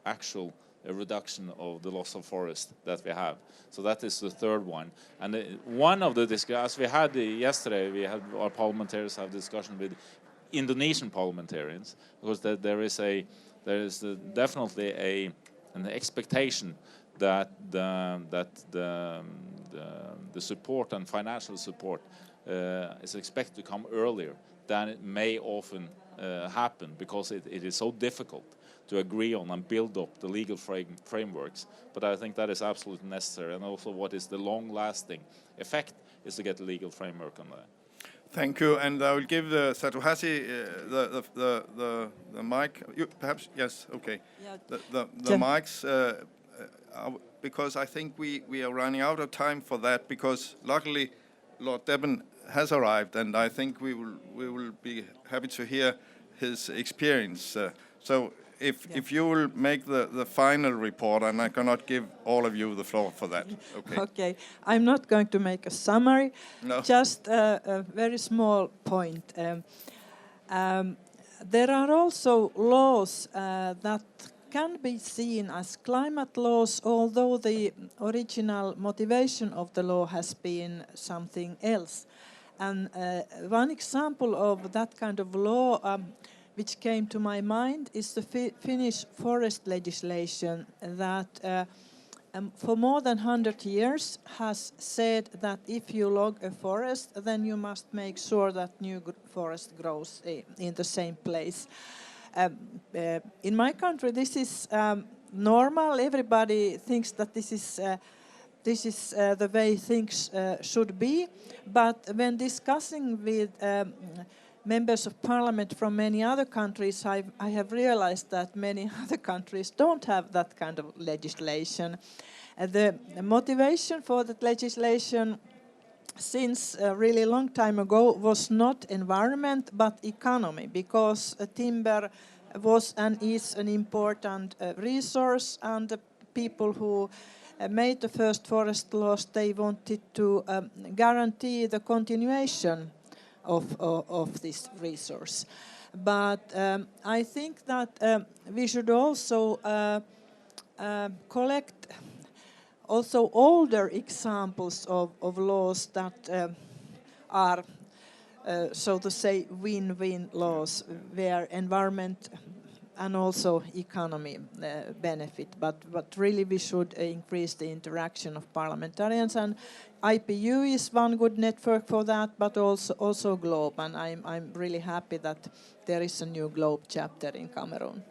reduction of the loss of forest that we have. So that is the third one. And one of the discussions we had yesterday, we had our parliamentarians have discussion with Indonesian parliamentarians, because there is definitely an expectation that the support and financial support is expected to come earlier than it may often happen, because it is so difficult to agree on and build up the legal frameworks. But I think that is absolutely necessary, and also what is the long-lasting effect is to get the legal framework on that. Thank you, and I will give Satuhasi the mic. You, perhaps, yes, okay. Yeah. The mics, because I think we are running out of time for that, because luckily Lord Deben has arrived, and I think we will be happy to hear his experience. So if you will make the final report, and I cannot give all of you the floor for that. Okay. Okay, I'm not going to make a summary, No. just a very small point. There are also laws that can be seen as climate laws, although the original motivation of the law has been something else. And one example of that kind of law which came to my mind is the Finnish forest legislation that for more than 100 years has said that if you log a forest, then you must make sure that new forest grows in the same place. In my country, this is normal. Everybody thinks that this is the way things should be. But when discussing with members of parliament from many other countries, I have realized that many other countries don't have that kind of legislation. The motivation for that legislation since a really long time ago was not environment but economy, because timber was and is an important resource, and the people who made the first forest laws, they wanted to guarantee the continuation of this resource. But I think that we should also collect also older examples of laws that are, so to say, win-win laws, where environment and also economy benefit. But really we should increase the interaction of parliamentarians, and IPU is one good network for that, but also GLOBE, and I'm really happy that there is a new GLOBE chapter in Cameroon.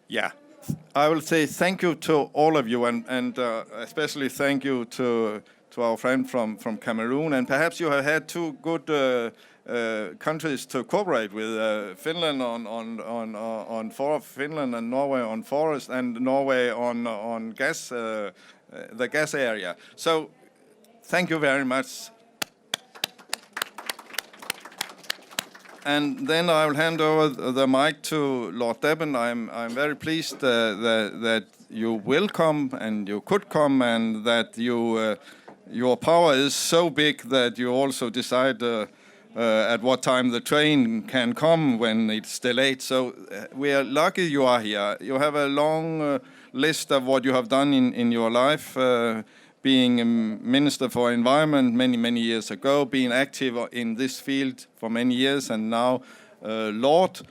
Yeah, I will say thank you to all of you, and especially thank you to our friend from Cameroon. And perhaps you have had two good countries to cooperate with: Finland on Finland and Norway on forest, and Norway on gas, the gas area. So thank you very much. And then I will hand over the mic to Lord Deben. I'm very pleased that you will come and you could come, and that your power is so big that you also decide at what time the train can come when it's delayed. So we are lucky you are here. You have a long list of what you have done in your life. Being a Minister for Environment many years ago, being active in this field for many years, and now Lord.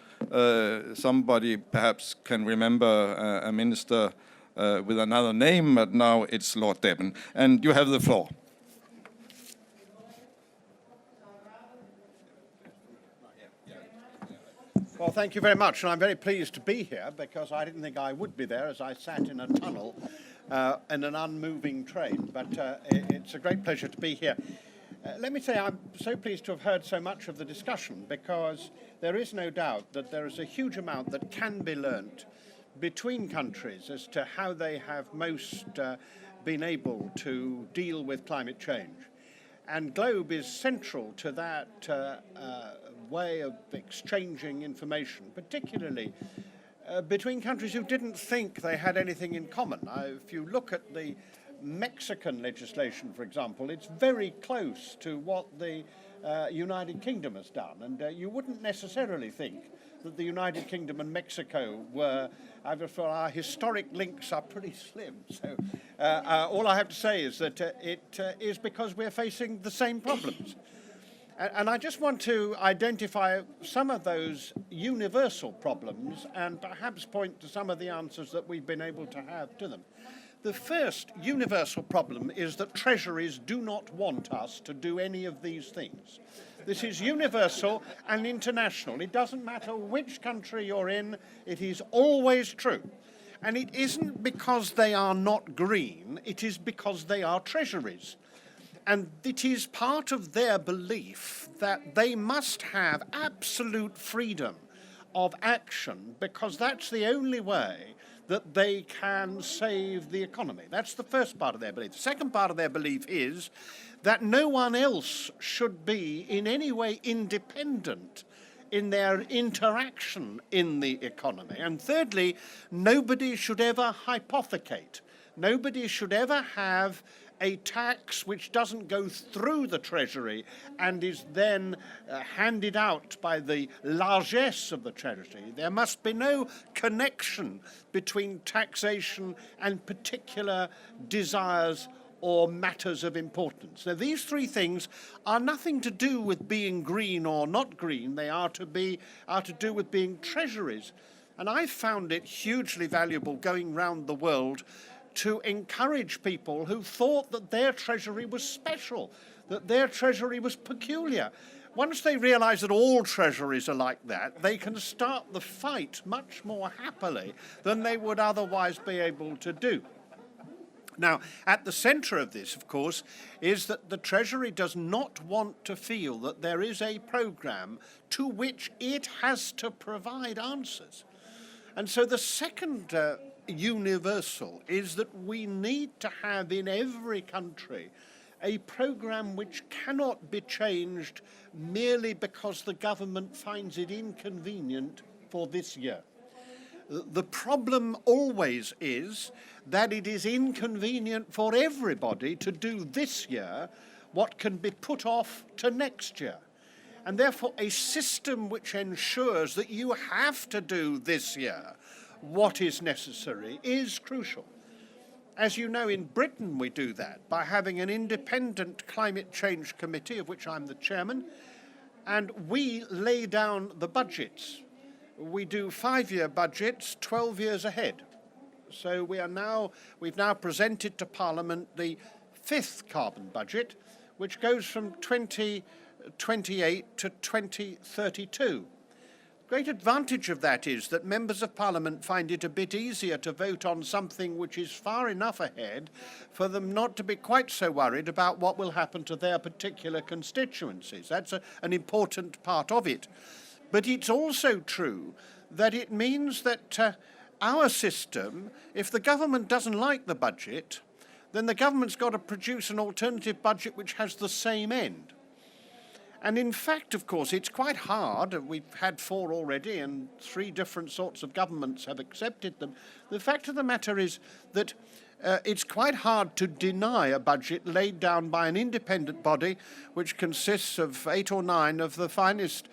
Somebody perhaps can remember a minister with another name, but now it's Lord Deben. And you have the floor. Well, thank you very much, and I'm very pleased to be here, because I didn't think I would be there as I sat in a tunnel in an unmoving train, but it's a great pleasure to be here. Let me say I'm so pleased to have heard so much of the discussion, because there is no doubt that there is a huge amount that can be learnt between countries as to how they have most been able to deal with climate change. And GLOBE is central to that way of exchanging information, particularly between countries who didn't think they had anything in common. If you look at the Mexican legislation, for example, it's very close to what the United Kingdom has done, and you wouldn't necessarily think that the United Kingdom and Mexico were, for our historic links are pretty slim. So all I have to say is that it is because we're facing the same problems. And I just want to identify some of those universal problems and perhaps point to some of the answers that we've been able to have to them. The first universal problem is that treasuries do not want us to do any of these things. This is universal and international. It doesn't matter which country you're in, it is always true. And it isn't because they are not green, it is because they are treasuries. And it is part of their belief that they must have absolute freedom of action, because that's the only way that they can save the economy. That's the first part of their belief. The second part of their belief is that no one else should be in any way independent in their interaction in the economy. And thirdly, nobody should ever hypothecate. Nobody should ever have a tax which doesn't go through the Treasury and is then handed out by the largesse of the Treasury. There must be no connection between taxation and particular desires or matters of importance. Now, these three things are nothing to do with being green or not green. They are to do with being treasuries. And I found it hugely valuable going round the world to encourage people who thought that their treasury was special, that their treasury was peculiar. Once they realize that all treasuries are like that, they can start the fight much more happily than they would otherwise be able to do. Now, at the centre of this, of course, is that the Treasury does not want to feel that there is a programme to which it has to provide answers. And so the second universal is that we need to have in every country a programme which cannot be changed merely because the government finds it inconvenient for this year. The problem always is that it is inconvenient for everybody to do this year what can be put off to next year. And therefore a system which ensures that you have to do this year what is necessary is crucial. As you know, in Britain we do that by having an independent climate change committee, of which I'm the chairman, and we lay down the budgets. We do 5-year budgets 12 years ahead. So we've now presented to Parliament the 5th carbon budget, which goes from 2028 to 2032. Great advantage of that is that members of Parliament find it a bit easier to vote on something which is far enough ahead for them not to be quite so worried about what will happen to their particular constituencies. That's an important part of it. But it's also true that it means that our system, if the government doesn't like the budget, then the government's got to produce an alternative budget which has the same end. And in fact, of course, it's quite hard. We've had 4 already, and 3 different sorts of governments have accepted them. The fact of the matter is that it's quite hard to deny a budget laid down by an independent body which consists of 8 or 9 of the finest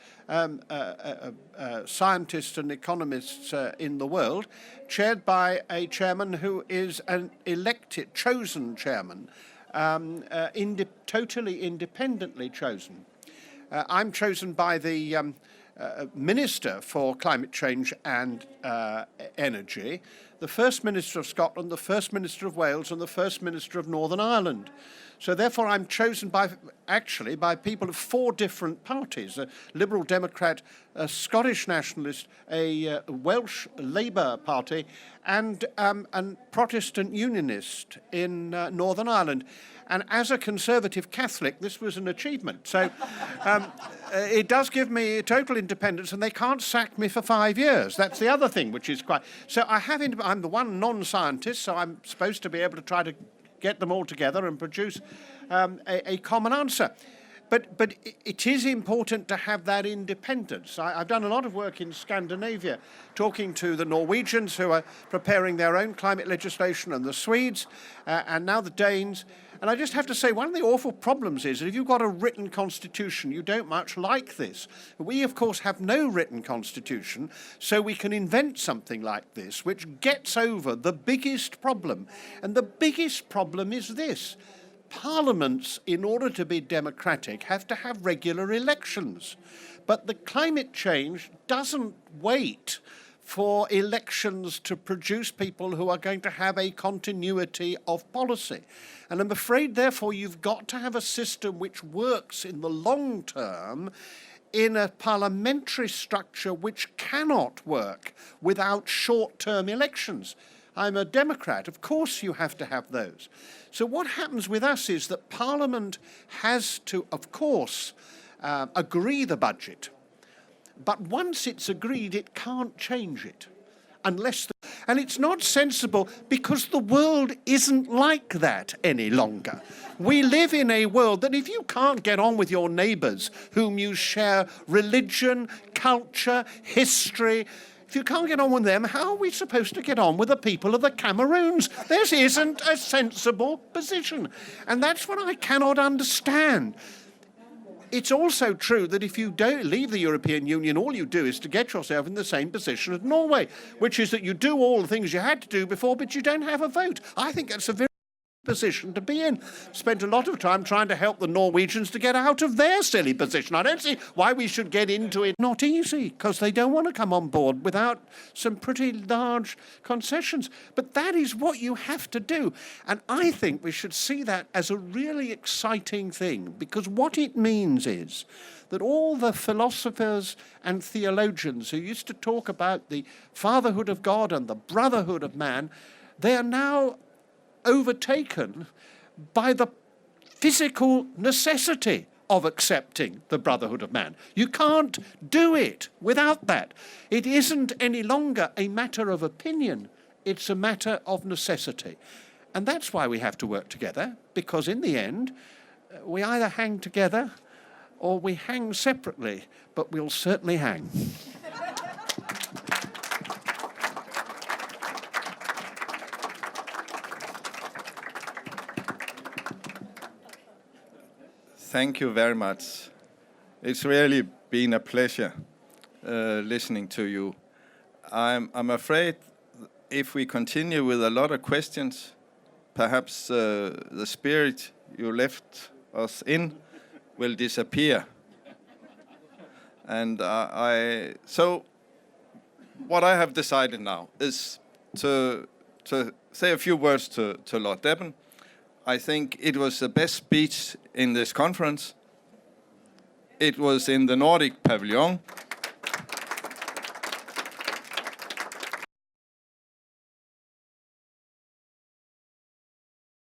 scientists and economists in the world, chaired by a chairman who is an elected, chosen chairman, totally independently chosen. I'm chosen by the Minister for Climate Change and Energy, the First Minister of Scotland, the First Minister of Wales and the First Minister of Northern Ireland. So therefore I'm chosen by people of 4 different parties, a Liberal Democrat, a Scottish Nationalist, a Welsh Labour Party and Protestant Unionist in Northern Ireland. And as a Conservative Catholic, this was an achievement. So it does give me total independence, and they can't sack me for 5 years. That's the other thing, which is quite... So I'm the one non-scientist, so I'm supposed to be able to try to get them all together and produce a common answer. But it is important to have that independence. I've done a lot of work in Scandinavia, talking to the Norwegians who are preparing their own climate legislation, and the Swedes, and now the Danes. And I just have to say, one of the awful problems is that if you've got a written constitution, you don't much like this. We, of course, have no written constitution, so we can invent something like this, which gets over the biggest problem. And the biggest problem is this. Parliaments, in order to be democratic, have to have regular elections. But the climate change doesn't wait for elections to produce people who are going to have a continuity of policy. And I'm afraid, therefore, you've got to have a system which works in the long term in a parliamentary structure which cannot work without short-term elections. I'm a Democrat. Of course you have to have those. So what happens with us is that Parliament has to, of course, agree the budget. But once it's agreed, it can't change it. And it's not sensible because the world isn't like that any longer. We live in a world that if you can't get on with your neighbours whom you share religion, culture, history, if you can't get on with them, how are we supposed to get on with the people of the Cameroons? This isn't a sensible position. And that's what I cannot understand. It's also true that if you don't leave the European Union, all you do is to get yourself in the same position as Norway, which is that you do all the things you had to do before, but you don't have a vote. I think that's a very position to be in. Spent a lot of time trying to help the Norwegians to get out of their silly position. I don't see why we should get into it. Not easy, because they don't want to come on board without some pretty large concessions. But that is what you have to do. And I think we should see that as a really exciting thing, because what it means is that all the philosophers and theologians who used to talk about the fatherhood of God and the brotherhood of man, they are now overtaken by the physical necessity of accepting the brotherhood of man. You can't do it without that. It isn't any longer a matter of opinion, it's a matter of necessity. And that's why we have to work together, because in the end, we either hang together or we hang separately, but we'll certainly hang. Thank you very much. It's really been a pleasure listening to you. I'm afraid if we continue with a lot of questions, perhaps the spirit you left us in will disappear. And so what I have decided now is to say a few words to Lord Debon. I think it was the best speech in this conference. It was in the Nordic pavilion.